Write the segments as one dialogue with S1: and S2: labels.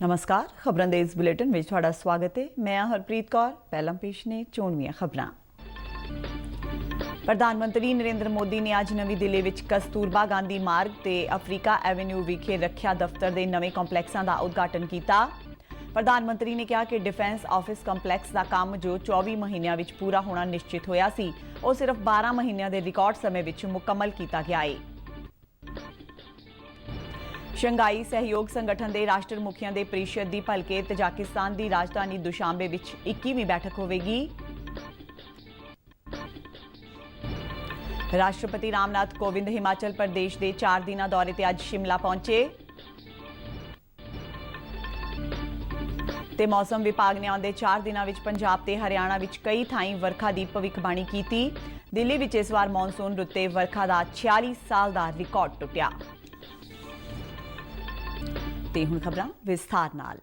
S1: नमस्कार, खबरां दे इस बुलेटिन में तुहाडा स्वागत है। मैं हरप्रीत कौर। पहला पेश ने चोणवीआं खबरां। प्रधानमंत्री नरेंद्र मोदी ने अज नवी दिल्ली विच कस्तूरबा गांधी मार्ग ते अफ्रीका एवेन्यू विखे रखिया दफ्तर के नवे कंपलैक्सां का उद्घाटन किया। प्रधानमंत्री ने कहा कि डिफेंस ऑफिस कंपलैक्स का काम जो 24 महीनों में पूरा होना निश्चित होया सी, वो सिर्फ 12 महीनों के रिकॉर्ड समय में मुकम्मल किया गया है। शंघाई सहयोग संगठन के राष्ट्र मुखियां दे परिषद की भलके तजाकिस्तान की राजधानी दुशांबे विच 21वीं बैठक होगी। राष्ट्रपति रामनाथ कोविंद हिमाचल प्रदेश के 4 दिना दौरे ते अज शिमला पहुंचे। ते मौसम विभाग ने आउंदे 4 दिनों विच पंजाब ते हरियाणा विच कई थाई वर्खा की भविष्यवाणी की। दिल्ली विच इस बार मॉनसून रुत्ते वर्खा का 46 साल का रिकॉर्ड टुटिया। ते हुण खबरां विस्तार नाल।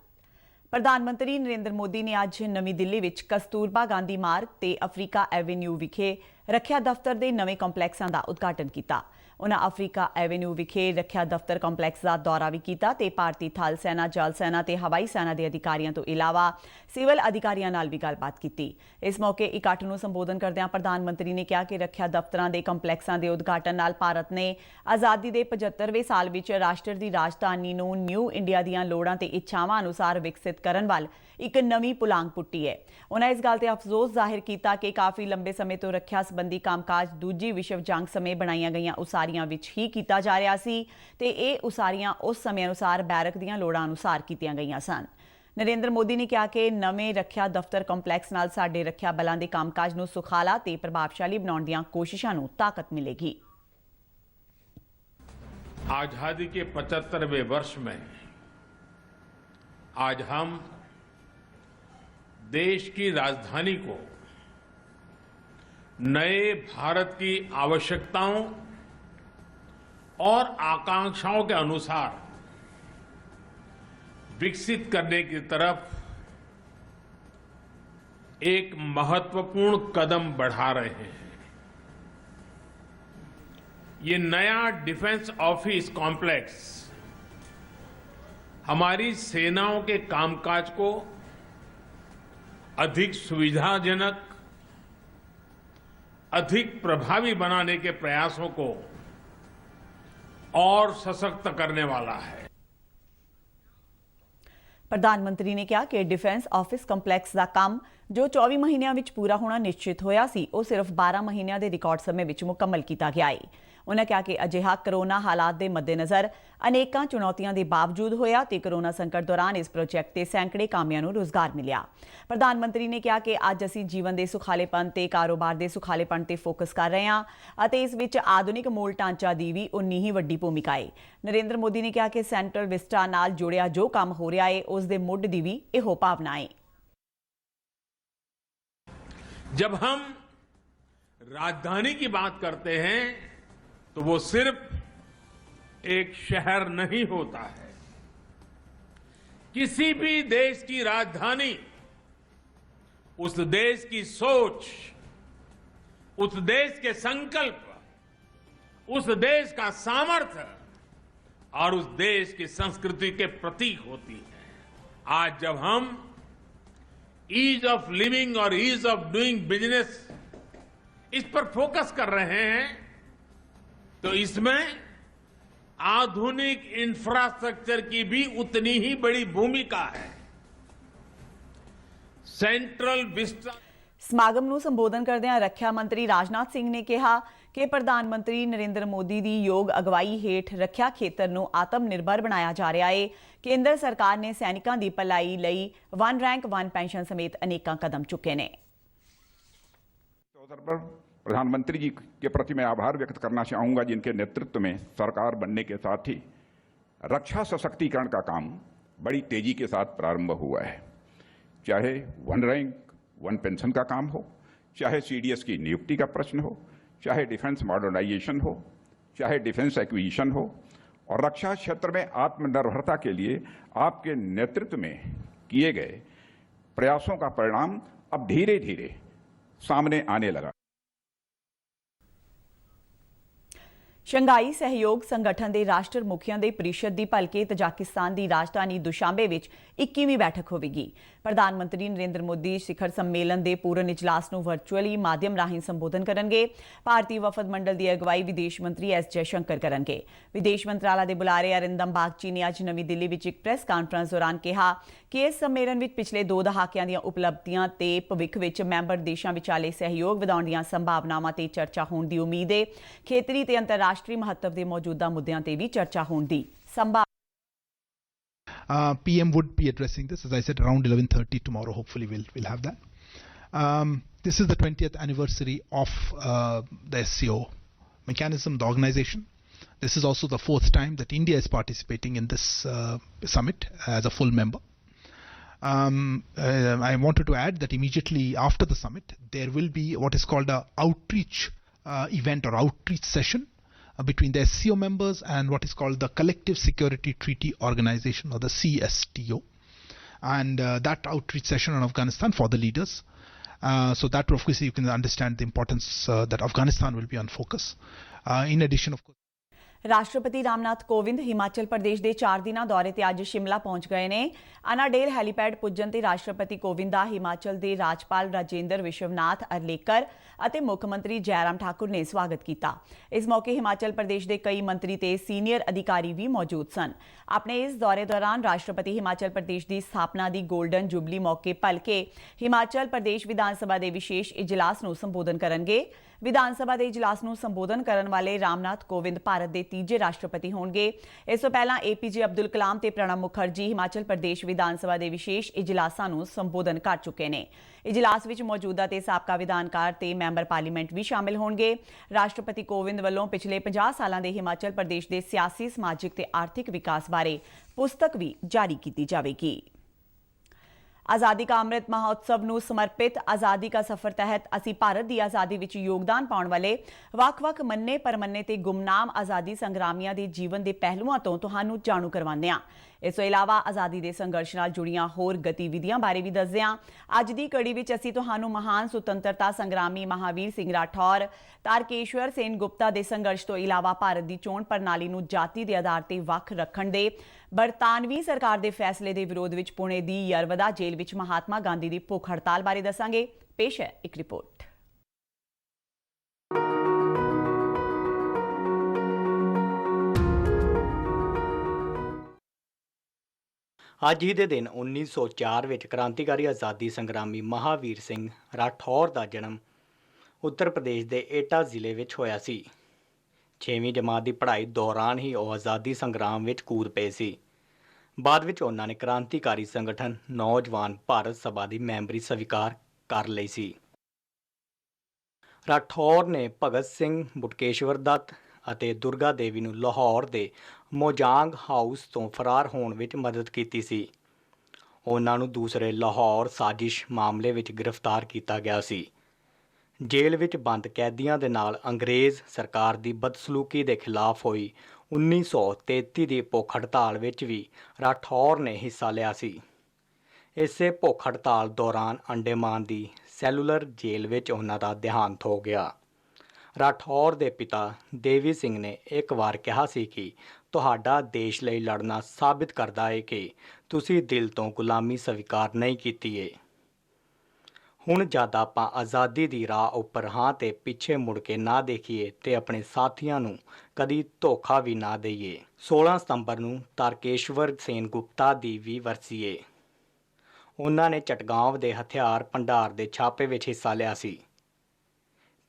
S1: प्रधानमंत्री नरेंद्र मोदी ने अज नवी दिल्ली विच कस्तूरबा गांधी मार्ग ते अफ्रीका एवेन्यू विखे रखिया दफ्तर के नवे कंपलैक्सां का उद्घाटन किया। उन्हें अफ्रीका एवेन्यू विखे रखिया दफ्तर कंपलैक्स का दौरा भी किया ते भारतीय थल सेना, जल सेना ते हवाई सेना के अधिकारियों तो इलावा सिविल अधिकारियों नाल भी गलबात की। इस मौके इकट्ठ नूं संबोधन करदिआं प्रधानमंत्री ने कहा कि रखिया दफ्तरां के कंपलैक्सां के उद्घाटन नाल भारत ने आज़ादी के 75वें साल विच राष्ट्र की राजधानी नूं न्यू इंडिया दीआं लोड़ां ते इच्छावां अनुसार विकसित करन वाल एक नवीं पुलांग पुट्टी है। उन्हें इस गल ते अफसोस जाहिर किया कि काफ़ी लंबे समय तो रखिया संबंधी कामकाज दूजी विश्व जंग समय बनाईआं गईआं उसारियां विच ही किया जा रहा सी ते ये उसारियां उस समय अनुसार बैरक दीआं लोड़ां अनुसार कीतियां गईआं सन। नरेंद्र मोदी ने कहा कि नवे रखिया दफ्तर कंपलैक्स नाल साडे रखिया बलां दे कामकाज नूं सुखाला ते प्रभावशाली बनाउण दीआं कोशिशां नूं ताकत मिलेगी।
S2: आजादी के 75वें वर्ष में आज हम देश की राजधानी को नए भारत की आवश्यकताओं और आकांक्षाओं के अनुसार विकसित करने की तरफ एक महत्वपूर्ण कदम बढ़ा रहे हैं। ये नया डिफेंस ऑफिस कॉम्प्लेक्स हमारी सेनाओं के कामकाज को अधिक सुविधाजनक, अधिक प्रभावी बनाने के प्रयासों को और सशक्त करने वाला है।
S1: प्रधानमंत्री ने कहा कि डिफेंस ऑफिस कंपलैक्स का काम जो 24 महीनों में पूरा होना निश्चित होया सी, वो सिर्फ 12 महीनों के रिकॉर्ड समय में मुकम्मल किया गया है। उन्होंने कहा कि अजिहा कोरोना हालात के मद्देनज़र अनेकों चुनौतियों के बावजूद होया ते कोरोना संकट दौरान इस प्रोजैक्ट से सैकड़े कामियां नूं रोजगार मिलिया। प्रधानमंत्री ने कहा कि अज असीं जीवन के सुखालेपन ते कारोबार के सुखालेपन ते फोकस कर रहे हैं अते इस विच आधुनिक मूल ढांचा की भी उन्नी ही वड्डी भूमिका है। नरेंद्र मोदी ने कहा कि सेंट्रल विस्टा नाल जुड़िया जो काम हो रहा है उस दे मुढ़ दी भी इहो भावना है।
S2: जब हम राजधानी की बात करते हैं तो वो सिर्फ एक शहर नहीं होता है। किसी भी देश की राजधानी उस देश की सोच, उस देश के संकल्प, उस देश का सामर्थ्य और उस देश की संस्कृति के प्रतीक होती है। आज जब हम ईज ऑफ लिविंग और ईज ऑफ डूइंग बिजनेस इस पर फोकस कर रहे हैं तो इसमें आधुनिक इंफ्रास्ट्रक्चर की भी उतनी ही बड़ी भूमिका है। सेंट्रल विस्टा
S1: समागम नूं संबोधन करदिआं रखिया मंत्री राजनाथ सिंह ने कहा कि प्रधानमंत्री नरेंद्र मोदी की योग अगवाई हेठ रखिया खेतर नूं आत्मनिर्भर बनाया जा रहा है। केंद्र सरकार ने सैनिकों की भलाई लई वन रैंक वन पेंशन समेत अनेक कदम चुके ने।
S3: प्रधानमंत्री जी के प्रति मैं आभार व्यक्त करना चाहूंगा, जिनके नेतृत्व में सरकार बनने के साथ ही रक्षा सशक्तिकरण का काम बड़ी तेजी के साथ प्रारंभ हुआ है। चाहे वन रैंक वन पेंशन का काम हो, चाहे सीडीएस की नियुक्ति का प्रश्न हो, चाहे डिफेंस मॉडर्नाइजेशन हो, चाहे डिफेंस एक्विजिशन हो, और रक्षा क्षेत्र में आत्मनिर्भरता के लिए आपके नेतृत्व में किए गए प्रयासों का परिणाम अब धीरे धीरे सामने आने लगा।
S1: ਸ਼ੰਘਾਈ ਸਹਿਯੋਗ ਸੰਗਠਨ ਦੇ ਰਾਸ਼ਟਰ ਮੁਖੀਆਂ ਦੇ ਪਰਿਸ਼ਦ ਦੀ ਭਲਕੇ ਤਜਾਕਿਸਤਾਨ ਦੀ ਰਾਜਧਾਨੀ ਦੁਸ਼ਾਂਬੇ ਵਿੱਚ 21ਵੀਂ ਬੈਠਕ ਹੋਵੇਗੀ। ਪ੍ਰਧਾਨ ਮੰਤਰੀ ਨਰਿੰਦਰ ਮੋਦੀ ਸਿਖਰ ਸੰਮੇਲਨ ਦੇ ਪੂਰਨ ਇਜਲਾਸ ਨੂੰ ਵਰਚੁਅਲੀ ਮਾਧਿਅਮ ਰਾਹੀਂ ਸੰਬੋਧਨ ਕਰਨਗੇ। ਭਾਰਤੀ ਵਫਦ ਮੰਡਲ ਦੀ ਅਗਵਾਈ ਵਿਦੇਸ਼ ਮੰਤਰੀ ਐਸ ਜੈਸ਼ੰਕਰ ਕਰਨਗੇ। ਵਿਦੇਸ਼ ਮੰਤਰਾਲਾ ਦੇ ਬੁਲਾਰੇ ਅਰਿੰਦਮ ਬਾਗਚੀ ਨੇ ਅੱਜ ਨਵੀਂ ਦਿੱਲੀ ਵਿੱਚ ਇੱਕ ਪ੍ਰੈਸ ਕਾਨਫਰੰਸ ਦੌਰਾਨ ਕਿਹਾ ਕਿ ਇਸ ਸੰਮੇਲਨ ਵਿੱਚ ਪਿਛਲੇ 2 ਦਹਾਕਿਆਂ ਦੀਆਂ ਉਪਲਬਧੀਆਂ ਤੇ ਭਵਿੱਖ ਵਿੱਚ ਮੈਂਬਰ ਦੇਸ਼ਾਂ ਵਿਚਾਲੇ ਸਹਿਯੋਗ ਵਧਾਉਣ ਦੀਆਂ ਸੰਭਾਵਨਾਵਾਂ ਤੇ ਚਰਚਾ ਹੋਣ ਦੀ ਉਮੀਦ ਹੈ। ਖੇਤਰੀ ਤੇ ਅੰਤਰਰਾਸ਼ਟਰੀ ਮਹੱਤਵ ਦੇ ਮੌਜੂਦਾ ਮੁੱਦਿਆਂ ਤੇ ਵੀ ਚਰਚਾ ਹੋਣ ਦੀ ਸੰਭਾਵਨਾ।
S4: PM would be addressing this, as I said, around 11:30 tomorrow. Hopefully we'll have that. This is the 20th anniversary of the SCO mechanism, the organization. This is also the 4th time that India is participating in this summit as a full member. I wanted to add that immediately after the summit, there will be what is called a outreach event or outreach session between the SCO members and what is called the Collective Security Treaty Organization, or the CSTO, and that outreach session on Afghanistan for the leaders. So that, of course, you can understand the importance that Afghanistan will be on focus. In addition, of course,
S1: ਰਾਸ਼ਟਰਪਤੀ ਰਾਮਨਾਥ ਕੋਵਿੰਦ ਹਿਮਾਚਲ ਪ੍ਰਦੇਸ਼ ਦੇ 4 ਦਿਨਾਂ ਦੌਰੇ ਤੇ ਅੱਜ ਸ਼ਿਮਲਾ ਪਹੁੰਚ ਗਏ ਨੇ। ਅਨਾਡੇਲ helipad ਪੁੱਜਣ ਤੇ ਰਾਸ਼ਟਰਪਤੀ ਕੋਵਿੰਦ ਦਾ ਹਿਮਾਚਲ ਦੇ ਰਾਜਪਾਲ ਰਾਜੇਂਦਰ ਵਿਸ਼ਵਨਾਥ ਅਰਲੇਕਰ ਅਤੇ ਮੁੱਖ ਮੰਤਰੀ ਜੈਰਾਮ ਠਾਕੁਰ ਨੇ ਸਵਾਗਤ ਕੀਤਾ। ਇਸ ਮੌਕੇ ਹਿਮਾਚਲ ਪ੍ਰਦੇਸ਼ ਦੇ ਕਈ ਮੰਤਰੀ ਤੇ ਸੀਨੀਅਰ ਅਧਿਕਾਰੀ ਵੀ ਮੌਜੂਦ ਸਨ। ਆਪਣੇ ਇਸ ਦੌਰੇ ਦੌਰਾਨ ਰਾਸ਼ਟਰਪਤੀ ਹਿਮਾਚਲ ਪ੍ਰਦੇਸ਼ ਦੀ ਸਥਾਪਨਾ ਦੀ ਗੋਲਡਨ ਜੁਬਲੀ ਮੌਕੇ ਭਲਕੇ ਹਿਮਾਚਲ ਪ੍ਰਦੇਸ਼ ਵਿਧਾਨ ਸਭਾ ਦੇ ਵਿਸ਼ੇਸ਼ ਇਜਲਾਸ ਨੂੰ ਸੰਬੋਧਨ ਕਰਨਗੇ। ਵਿਧਾਨ ਸਭਾ ਦੇ ਇਜਲਾਸ ਨੂੰ ਸੰਬੋਧਨ ਕਰਨ ਵਾਲੇ ਰਾਮਨਾਥ ਕੋਵਿੰਦ ਭਾਰਤ ਦੇ ਤੀਜੇ ਰਾਸ਼ਟਰਪਤੀ ਹੋਣਗੇ। ਇਸ ਤੋਂ ਪਹਿਲਾਂ APJ ਅਬਦੁਲ ਕਲਾਮ ਤੇ ਪ੍ਰਣਬ ਮੁਖਰਜੀ ਹਿਮਾਚਲ ਪ੍ਰਦੇਸ਼ ਵਿਧਾਨ ਸਭਾ ਦੇ ਵਿਸ਼ੇਸ਼ ਇਜਲਾਸਾਂ ਨੂੰ ਸੰਬੋਧਨ ਕਰ ਚੁੱਕੇ ਨੇ। ਇਜਲਾਸ ਵਿੱਚ ਮੌਜੂਦਾ ਤੇ ਸਾਬਕਾ ਵਿਧਾਨਕਾਰ ਤੇ ਮੈਂਬਰ ਪਾਰਲੀਮੈਂਟ ਵੀ ਸ਼ਾਮਿਲ ਹੋਣਗੇ। ਰਾਸ਼ਟਰਪਤੀ ਕੋਵਿੰਦ ਵੱਲੋਂ ਪਿਛਲੇ 50 ਸਾਲਾਂ ਦੇ ਹਿਮਾਚਲ ਪ੍ਰਦੇਸ਼ ਦੇ ਸਿਆਸੀ, ਸਮਾਜਿਕ ਤੇ ਆਰਥਿਕ ਵਿਕਾਸ ਬਾਰੇ ਪੁਸਤਕ ਵੀ ਜਾਰੀ ਕੀਤੀ ਜਾਵੇਗੀ। आज़ादी का अमृत महोत्सव ਨੂੰ ਸਮਰਪਿਤ आज़ादी का सफर तहत ਅਸੀਂ ਭਾਰਤ ਦੀ ਆਜ਼ਾਦੀ ਵਿੱਚ ਯੋਗਦਾਨ ਪਾਉਣ ਵਾਲੇ ਵੱਖ-ਵੱਖ ਮੰਨੇ ਪਰਮੰਨੇ ਤੇ ਗੁਮਨਾਮ ਆਜ਼ਾਦੀ ਸੰਗਰਾਮੀਆਂ ਦੇ ਜੀਵਨ ਦੇ ਪਹਿਲੂਆਂ ਤੋਂ ਤੁਹਾਨੂੰ ਜਾਣੂ ਕਰਵਾਉਂਦੇ ਹਾਂ। ਇਸ ਤੋਂ ਇਲਾਵਾ ਆਜ਼ਾਦੀ ਦੇ ਸੰਘਰਸ਼ ਨਾਲ ਜੁੜੀਆਂ ਹੋਰ ਗਤੀਵਿਧੀਆਂ ਬਾਰੇ ਵੀ ਦੱਸਦੇ ਹਾਂ। ਅੱਜ ਦੀ ਕੜੀ ਵਿੱਚ ਅਸੀਂ ਤੁਹਾਨੂੰ ਮਹਾਨ ਸੁਤੰਤਰਤਾ ਸੰਗਰਾਮੀ ਮਹਾਵੀਰ ਸਿੰਘ ਰਾਠੌਰ, ਤਾਰਕੇਸ਼ਵਰ ਸੇਨ ਗੁਪਤਾ ਦੇ ਸੰਘਰਸ਼ ਤੋਂ ਇਲਾਵਾ ਭਾਰਤ ਦੀ ਚੋਣ ਪ੍ਰਣਾਲੀ ਨੂੰ ਜਾਤੀ ਦੇ ਆਧਾਰ ਤੇ ਵੱਖ ਰੱਖਣ ਦੇ ਬਰਤਾਨਵੀ ਸਰਕਾਰ ਦੇ ਫੈਸਲੇ ਦੇ ਵਿਰੋਧ ਵਿੱਚ ਪੁਣੇ ਦੀ ਯਰਵਦਾ ਜੇਲ੍ਹ ਵਿੱਚ ਮਹਾਤਮਾ ਗਾਂਧੀ ਦੀ ਭੁੱਖ ਹੜਤਾਲ ਬਾਰੇ ਦੱਸਾਂਗੇ। ਪੇਸ਼ ਹੈ ਇੱਕ ਰਿਪੋਰਟ।
S5: ਅੱਜ ਹੀ ਦੇ ਦਿਨ 1904 ਵਿੱਚ ਕ੍ਰਾਂਤੀਕਾਰੀ ਆਜ਼ਾਦੀ ਸੰਗਰਾਮੀ ਮਹਾਵੀਰ ਸਿੰਘ ਰਾਠੌਰ ਦਾ ਜਨਮ ਉੱਤਰ ਪ੍ਰਦੇਸ਼ ਦੇ ਏਟਾ ਜ਼ਿਲ੍ਹੇ ਵਿੱਚ ਹੋਇਆ ਸੀ। 6ਵੀਂ ਜਮਾਤ ਦੀ ਪੜ੍ਹਾਈ ਦੌਰਾਨ ਹੀ ਉਹ ਆਜ਼ਾਦੀ ਸੰਗਰਾਮ ਵਿੱਚ ਕੂਦ ਪਏ ਸੀ। ਬਾਅਦ ਵਿੱਚ ਉਹਨਾਂ ਨੇ ਕ੍ਰਾਂਤੀਕਾਰੀ ਸੰਗਠਨ ਨੌਜਵਾਨ ਭਾਰਤ ਸਭਾ ਦੀ ਮੈਂਬਰੀ ਸਵੀਕਾਰ ਕਰ ਲਈ ਸੀ। ਰਾਠੌਰ ਨੇ ਭਗਤ ਸਿੰਘ, ਬਟੁਕੇਸ਼ਵਰ ਦੱਤ ਅਤੇ ਦੁਰਗਾ ਦੇਵੀ ਨੂੰ ਲਾਹੌਰ ਦੇ ਮੋਜਾਂਗ ਹਾਊਸ ਤੋਂ ਫਰਾਰ ਹੋਣ ਵਿੱਚ ਮਦਦ ਕੀਤੀ ਸੀ। ਉਹਨਾਂ ਨੂੰ ਦੂਸਰੇ ਲਾਹੌਰ ਸਾਜ਼ਿਸ਼ ਮਾਮਲੇ ਵਿੱਚ ਗ੍ਰਿਫਤਾਰ ਕੀਤਾ ਗਿਆ ਸੀ। ਜੇਲ੍ਹ ਵਿੱਚ ਬੰਦ ਕੈਦੀਆਂ ਦੇ ਨਾਲ ਅੰਗਰੇਜ਼ ਸਰਕਾਰ ਦੀ ਬਦਸਲੂਕੀ ਦੇ ਖਿਲਾਫ ਹੋਈ 1933 ਦੀ ਭੁੱਖ ਹੜਤਾਲ ਵਿੱਚ ਵੀ ਰਾਠੌਰ ਨੇ ਹਿੱਸਾ ਲਿਆ ਸੀ। ਇਸੇ ਭੁੱਖ ਹੜਤਾਲ ਦੌਰਾਨ ਅੰਡੇਮਾਨ ਦੀ ਸੈਲੂਲਰ ਜੇਲ੍ਹ ਵਿੱਚ ਉਹਨਾਂ ਦਾ ਦੇਹਾਂਤ ਹੋ ਗਿਆ। ਰਾਠੌਰ ਦੇ ਪਿਤਾ ਦੇਵੀ ਸਿੰਘ ਨੇ ਇੱਕ ਵਾਰ ਕਿਹਾ ਸੀ ਕਿ ਤੁਹਾਡਾ ਦੇਸ਼ ਲਈ ਲੜਨਾ ਸਾਬਿਤ ਕਰਦਾ ਹੈ ਕਿ ਤੁਸੀਂ ਦਿਲ ਤੋਂ ਗੁਲਾਮੀ ਸਵੀਕਾਰ ਨਹੀਂ ਕੀਤੀ ਹੈ। ਹੁਣ ਜਦ ਆਪਾਂ ਆਜ਼ਾਦੀ ਦੀ ਰਾਹ ਉੱਪਰ ਹਾਂ ਤੇ ਪਿੱਛੇ ਮੁੜ ਕੇ ਨਾ ਦੇਖੀਏ ਤੇ ਆਪਣੇ ਸਾਥੀਆਂ ਨੂੰ ਕਦੀ ਧੋਖਾ ਵੀ ਨਾ ਦਈਏ। 16 ਸਤੰਬਰ ਨੂੰ ਤਾਰਕੇਸ਼ਵਰ ਸੇਨ ਗੁਪਤਾ ਦੀ ਵੀ ਵਰਸੀ ਹੈ। ਉਹਨਾਂ ਨੇ ਚਟਗਾਂਵ ਦੇ ਹਥਿਆਰ ਭੰਡਾਰ ਦੇ ਛਾਪੇ ਵਿੱਚ ਹਿੱਸਾ ਲਿਆ ਸੀ।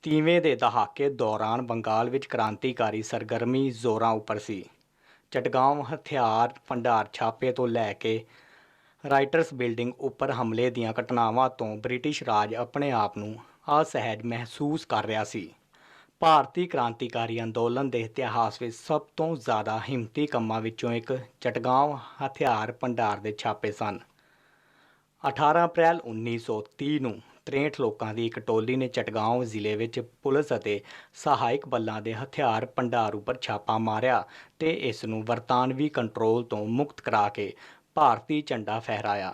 S5: 30ਵੇਂ ਦੇ ਦਹਾਕੇ ਦੌਰਾਨ ਬੰਗਾਲ ਵਿੱਚ ਕ੍ਰਾਂਤੀਕਾਰੀ ਸਰਗਰਮੀ ਜ਼ੋਰਾਂ ਉੱਪਰ ਸੀ। ਚਟਗਾਂਵ ਹਥਿਆਰ ਭੰਡਾਰ ਛਾਪੇ ਤੋਂ ਲੈ ਕੇ ਰਾਈਟਰਸ ਬਿਲਡਿੰਗ ਉੱਪਰ ਹਮਲੇ ਦੀਆਂ ਘਟਨਾਵਾਂ ਤੋਂ ਬ੍ਰਿਟਿਸ਼ ਰਾਜ ਆਪਣੇ ਆਪ ਨੂੰ ਅਸਹਿਜ ਮਹਿਸੂਸ ਕਰ ਰਿਹਾ ਸੀ। ਭਾਰਤੀ ਕ੍ਰਾਂਤੀਕਾਰੀ ਅੰਦੋਲਨ ਦੇ ਇਤਿਹਾਸ ਵਿੱਚ ਸਭ ਤੋਂ ਜ਼ਿਆਦਾ ਹਿੰਮਤੀ ਕੰਮਾਂ ਵਿੱਚੋਂ ਇੱਕ ਚਟਗਾਂਵ ਹਥਿਆਰ ਭੰਡਾਰ ਦੇ ਛਾਪੇ ਸਨ। 18 ਅਪ੍ਰੈਲ 1930 ਨੂੰ 63 ਲੋਕਾਂ ਦੀ ਇੱਕ ਟੋਲੀ ਨੇ ਚਟਗਾਂਵ ਜ਼ਿਲ੍ਹੇ ਵਿੱਚ ਪੁਲਿਸ ਅਤੇ ਸਹਾਇਕ ਬਲਾਂ ਦੇ ਹਥਿਆਰ ਭੰਡਾਰ ਉੱਪਰ ਛਾਪਾ ਮਾਰਿਆ ਤੇ ਇਸ ਨੂੰ ਬਰਤਾਨਵੀ ਕੰਟਰੋਲ ਤੋਂ ਮੁਕਤ ਕਰਾ ਕੇ ਭਾਰਤੀ ਝੰਡਾ ਫਹਿਰਾਇਆ।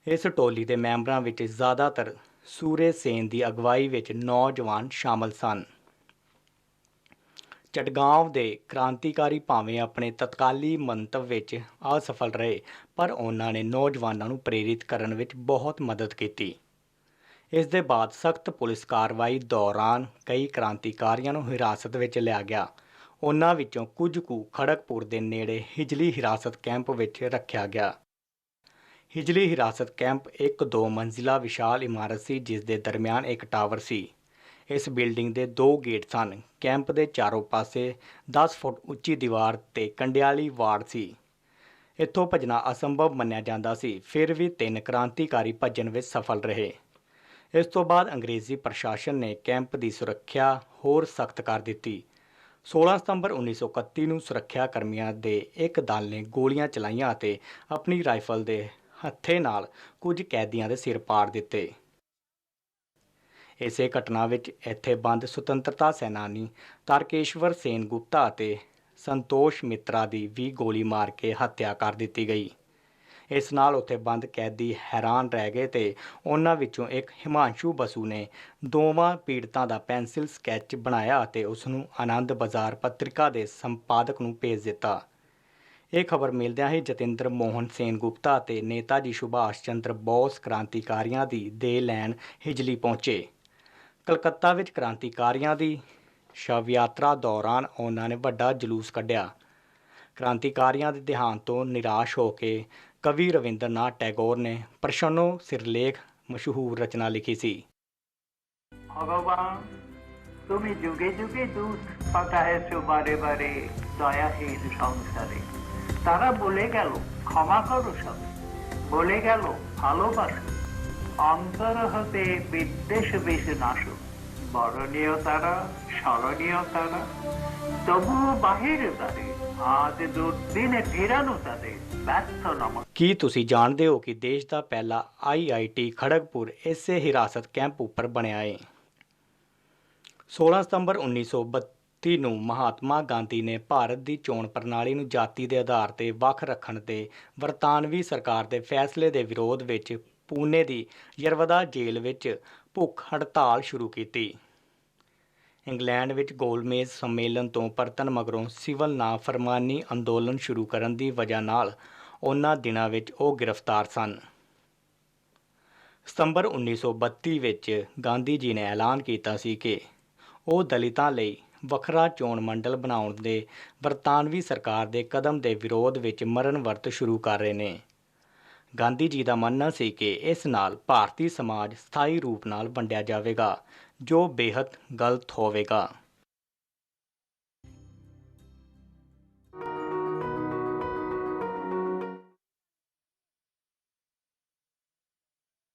S5: ਇਸ ਟੋਲੀ ਦੇ ਮੈਂਬਰਾਂ ਵਿੱਚ ਜ਼ਿਆਦਾਤਰ ਸੂਰੇ ਸੇਨ ਦੀ ਅਗਵਾਈ ਵਿੱਚ ਨੌਜਵਾਨ ਸ਼ਾਮਲ ਸਨ। ਚਟਗਾਂਵ ਦੇ ਕ੍ਰਾਂਤੀਕਾਰੀ ਭਾਵੇਂ ਆਪਣੇ ਤਤਕਾਲੀ ਮੰਤਵ ਵਿੱਚ ਅਸਫਲ ਰਹੇ, ਪਰ ਉਹਨਾਂ ਨੇ ਨੌਜਵਾਨਾਂ ਨੂੰ ਪ੍ਰੇਰਿਤ ਕਰਨ ਵਿੱਚ ਬਹੁਤ ਮਦਦ ਕੀਤੀ। ਇਸ ਦੇ ਬਾਅਦ ਸਖਤ ਪੁਲਿਸ ਕਾਰਵਾਈ ਦੌਰਾਨ ਕਈ ਕ੍ਰਾਂਤੀਕਾਰੀਆਂ ਨੂੰ ਹਿਰਾਸਤ ਵਿੱਚ ਲਿਆ ਗਿਆ। ਉਹਨਾਂ ਵਿੱਚੋਂ ਕੁਝ ਕੁ ਖੜਗਪੁਰ ਦੇ ਨੇੜੇ ਹਿਜਲੀ ਹਿਰਾਸਤ ਕੈਂਪ ਵਿੱਚ ਰੱਖਿਆ ਗਿਆ। ਹਿਜਲੀ ਹਿਰਾਸਤ ਕੈਂਪ ਇੱਕ 2 ਮੰਜ਼ਿਲਾ ਵਿਸ਼ਾਲ ਇਮਾਰਤ ਸੀ, ਜਿਸ ਦੇ ਦਰਮਿਆਨ ਇੱਕ ਟਾਵਰ ਸੀ। ਇਸ ਬਿਲਡਿੰਗ ਦੇ 2 ਗੇਟ ਸਨ। ਕੈਂਪ ਦੇ ਚਾਰੋਂ ਪਾਸੇ 10 ਫੁੱਟ ਉੱਚੀ ਦੀਵਾਰ ਤੇ ਕੰਡਿਆਲੀ ਵਾੜ ਸੀ। ਇੱਥੋਂ ਭੱਜਣਾ ਅਸੰਭਵ ਮੰਨਿਆ ਜਾਂਦਾ ਸੀ, ਫਿਰ ਵੀ 3 ਕ੍ਰਾਂਤੀਕਾਰੀ ਭੱਜਣ ਵਿੱਚ ਸਫਲ ਰਹੇ। ਇਸ ਤੋਂ ਬਾਅਦ ਅੰਗਰੇਜ਼ੀ ਪ੍ਰਸ਼ਾਸਨ ਨੇ ਕੈਂਪ ਦੀ ਸੁਰੱਖਿਆ ਹੋਰ ਸਖਤ ਕਰ ਦਿੱਤੀ। 16 ਸਤੰਬਰ 1931 ਨੂੰ ਸੁਰੱਖਿਆ ਕਰਮੀਆਂ ਦੇ ਇੱਕ ਦਲ ਨੇ ਗੋਲੀਆਂ ਚਲਾਈਆਂ ਅਤੇ ਆਪਣੀ ਰਾਈਫਲ ਦੇ ਹੱਥੇ ਨਾਲ ਕੁਝ ਕੈਦੀਆਂ ਦੇ ਸਿਰ ਪਾੜ ਦਿੱਤੇ। ਇਸੇ ਘਟਨਾ ਵਿੱਚ ਇੱਥੇ ਬੰਦ ਸੁਤੰਤਰਤਾ ਸੈਨਾਨੀ ਤਾਰਕੇਸ਼ਵਰ ਸੇਨ ਗੁਪਤਾ ਅਤੇ ਸੰਤੋਸ਼ ਮਿੱਤਰਾ ਦੀ ਵੀ ਗੋਲੀ ਮਾਰ ਕੇ ਹੱਤਿਆ ਕਰ ਦਿੱਤੀ ਗਈ। ਇਸ ਨਾਲ ਉੱਥੇ ਬੰਦ ਕੈਦੀ ਹੈਰਾਨ ਰਹਿ ਗਏ ਤੇ ਉਹਨਾਂ ਵਿੱਚੋਂ ਇੱਕ ਹਿਮਾਂਸ਼ੂ ਬਸੂ ਨੇ ਦੋਵਾਂ ਪੀੜਤਾਂ ਦਾ ਪੈਨਸਿਲ ਸਕੈਚ ਬਣਾਇਆ ਅਤੇ ਉਸ ਨੂੰ ਆਨੰਦ ਬਾਜ਼ਾਰ ਪੱਤਰਿਕਾ ਦੇ ਸੰਪਾਦਕ ਨੂੰ ਭੇਜ ਦਿੱਤਾ। ਇਹ ਖਬਰ ਮਿਲਦਿਆਂ ਹੀ ਜਤਿੰਦਰ ਮੋਹਨ ਸੇਨ ਗੁਪਤਾ ਅਤੇ ਨੇਤਾ ਜੀ ਸੁਭਾਸ਼ ਚੰਦਰ ਬੋਸ ਕ੍ਰਾਂਤੀਕਾਰੀਆਂ ਦੀ ਦੇਹ ਲੈਣ ਹਿਜਲੀ ਪਹੁੰਚੇ। ਕਲਕੱਤਾ ਵਿੱਚ ਕ੍ਰਾਂਤੀਕਾਰੀਆਂ ਦੀ ਸ਼ਵ ਯਾਤਰਾ ਦੌਰਾਨ ਉਹਨਾਂ ਨੇ ਵੱਡਾ ਜਲੂਸ ਕੱਢਿਆ। ਕ੍ਰਾਂਤੀਕਾਰੀਆਂ ਦੇ ਦੇਹਾਂਤ ਤੋਂ ਨਿਰਾਸ਼ ਹੋ ਕੇ ਕਵੀ ਰਵਿੰਦਰਨਾਥ ਟੈਗੋਰ ਨੇ ਪ੍ਰਸ਼ਨੋ ਸਿਰਲੇਖ ਮਸ਼ਹੂਰ ਰਚਨਾ ਲਿਖੀ ਸੀ।
S6: ভগবান তুমি যুগে যুগে দুধ পাঠায়েছ বারে বারে দয়াহীন সংসারে। তারা বলে গেল ক্ষমা করো সবে, বলে গেল ভালোবাসো, অন্তর হতে বিদ্বেষ বেশ নাশো। বরণীয় তারা স্মরণীয় তারা, তবুও বাহির দ্বারে আজ দুর্দিনে ফেরানো তাদের ব্যর্থ নমস্কার।
S5: ਕੀ ਤੁਸੀਂ ਜਾਣਦੇ ਹੋ ਕਿ ਦੇਸ਼ ਦਾ ਪਹਿਲਾ IIT ਖੜਗਪੁਰ ਇਸੇ ਹਿਰਾਸਤ ਕੈਂਪ ਉੱਪਰ ਬਣਿਆ ਹੈ। 16 ਸਤੰਬਰ 1932 ਨੂੰ ਮਹਾਤਮਾ ਗਾਂਧੀ ਨੇ ਭਾਰਤ ਦੀ ਚੋਣ ਪ੍ਰਣਾਲੀ ਨੂੰ ਜਾਤੀ ਦੇ ਆਧਾਰ ਤੇ ਵੱਖ ਰੱਖਣ ਤੇ ਬਰਤਾਨਵੀ ਸਰਕਾਰ ਦੇ ਫੈਸਲੇ ਦੇ ਵਿਰੋਧ ਵਿੱਚ ਪੂਨੇ ਦੀ ਯਰਵਦਾ ਜੇਲ੍ਹ ਵਿੱਚ ਭੁੱਖ ਹੜਤਾਲ ਸ਼ੁਰੂ ਕੀਤੀ। ਇੰਗਲੈਂਡ ਵਿੱਚ ਗੋਲਮੇਜ਼ ਸੰਮੇਲਨ ਤੋਂ ਪਰਤਣ ਮਗਰੋਂ ਸਿਵਲ ਨਾਫਰਮਾਨੀ ਅੰਦੋਲਨ ਸ਼ੁਰੂ ਕਰਨ ਦੀ ਵਜ੍ਹਾ ਨਾਲ ਉਹਨਾਂ ਦਿਨਾਂ ਵਿੱਚ ਉਹ ਗ੍ਰਿਫਤਾਰ ਸਨ। ਸਤੰਬਰ 1932 ਵਿੱਚ ਗਾਂਧੀ ਜੀ ਨੇ ਐਲਾਨ ਕੀਤਾ ਸੀ ਕਿ ਉਹ ਦਲਿਤਾਂ ਲਈ ਵੱਖਰਾ ਚੋਣ ਮੰਡਲ ਬਣਾਉਣ ਦੇ ਬਰਤਾਨਵੀ ਸਰਕਾਰ ਦੇ ਕਦਮ ਦੇ ਵਿਰੋਧ ਵਿੱਚ ਮਰਨ ਵਰਤ ਸ਼ੁਰੂ ਕਰ ਰਹੇ ਨੇ। ਗਾਂਧੀ ਜੀ ਦਾ ਮੰਨਣਾ ਸੀ ਕਿ ਇਸ ਨਾਲ ਭਾਰਤੀ ਸਮਾਜ ਸਥਾਈ ਰੂਪ ਨਾਲ ਵੰਡਿਆ ਜਾਵੇਗਾ, ਜੋ ਬੇਹੱਦ ਗਲਤ ਹੋਵੇਗਾ।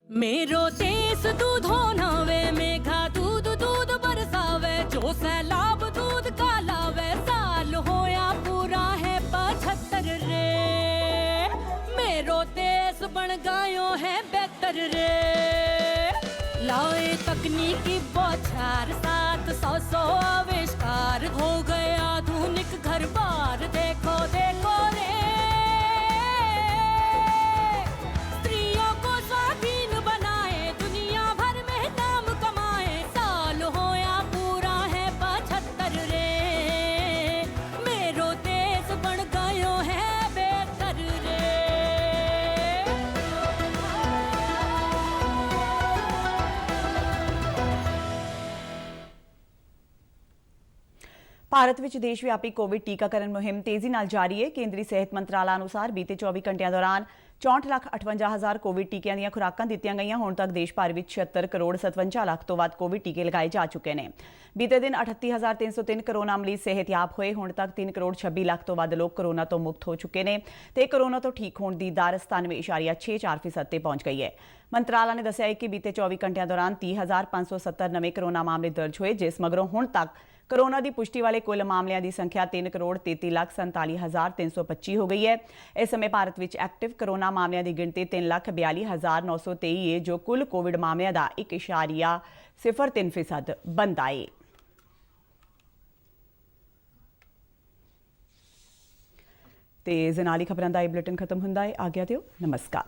S7: मेरो देश दूधो नावे, मेघा दूध दूध बरसावे, जो सैलाब दूध का लावे, साल होया पूरा है 75 रे। मेरो देश बन गयो है बेहतर रे। लाए तकनीकी बौछार, 700 आविष्कार, हो गए आधुनिक घर बार, देखो देखो रे। स्त्रियों को स्वाधीन बनाए, दुनिया भर में नाम कमाए, साल होया पूरा है 75 रे। मेरो देश बन गयो है बेहतर रे।
S1: ਭਾਰਤ ਵਿੱਚ ਦੇਸ਼ ਵਿਆਪੀ ਕੋਵਿਡ ਟੀਕਾਕਰਨ ਮੁਹਿੰਮ ਤੇਜ਼ੀ ਨਾਲ ਜਾਰੀ ਹੈ। ਕੇਂਦਰੀ ਸਿਹਤ ਮੰਤਰਾਲਾ ਅਨੁਸਾਰ ਬੀਤੇ 24 ਘੰਟਿਆਂ ਦੌਰਾਨ 64,58,000 ਕੋਵਿਡ ਟੀਕਿਆਂ ਦੀਆਂ ਖੁਰਾਕਾਂ ਦਿੱਤੀਆਂ ਗਈਆਂ। ਹੁਣ ਤੱਕ ਦੇਸ਼ ਭਰ ਵਿੱਚ 76 ਕਰੋੜ 57 ਲੱਖ ਤੋਂ ਵੱਧ ਕੋਵਿਡ ਟੀਕੇ ਲਗਾਏ ਜਾ ਚੁੱਕੇ ਨੇ। ਬੀਤੇ ਦਿਨ 38,303 ਕਰੋਨਾ ਮਰੀਜ਼ ਸਿਹਤਯਾਬ ਹੋਏ। ਹੁਣ ਤੱਕ 3 ਕਰੋੜ 26 ਲੱਖ ਤੋਂ ਵੱਧ ਲੋਕ ਕਰੋਨਾ ਤੋਂ ਮੁਕਤ ਹੋ ਚੁੱਕੇ ਨੇ ਤੇ ਕਰੋਨਾ ਤੋਂ ਠੀਕ ਹੋਣ ਦੀ ਦਰ 97.64% ਤੇ ਪਹੁੰਚ ਗਈ ਹੈ। ਮੰਤਰਾਲਾ ਨੇ ਦੱਸਿਆ ਕਿ ਬੀਤੇ 24 ਘੰਟਿਆਂ ਦੌਰਾਨ 30,570 ਨਵੇਂ ਕਰੋਨਾ ਮਾਮਲੇ ਦਰਜ ਹੋਏ, ਜਿਸ ਮਗਰੋਂ ਹੁਣ ਤੱਕ ਕਰੋਨਾ ਦੀ ਪੁਸ਼ਟੀ ਵਾਲੇ ਕੁੱਲ ਮਾਮਲਿਆਂ ਦੀ ਸੰਖਿਆ 3 ਕਰੋੜ 33,47,325 ਹੋ ਗਈ ਹੈ। ਇਸ ਸਮੇਂ ਭਾਰਤ ਵਿੱਚ ਐਕਟਿਵ ਕਰੋਨਾ ਮਾਮਲਿਆਂ ਦੀ ਗਿਣਤੀ 3,42,923 ਹੈ, ਜੋ ਕੁੱਲ ਕੋਵਿਡ ਮਾਮਲਿਆਂ ਦਾ 1.03% ਬਣਦਾ ਹੈ। ਤੇ ਜ਼ਨਾਲੀ ਖਬਰਾਂ ਦਾ ਇਹ ਬੁਲੇਟਿਨ ਖਤਮ ਹੁੰਦਾ ਹੈ। ਆਗਿਆ ਦਿਓ, ਨਮਸਕਾਰ।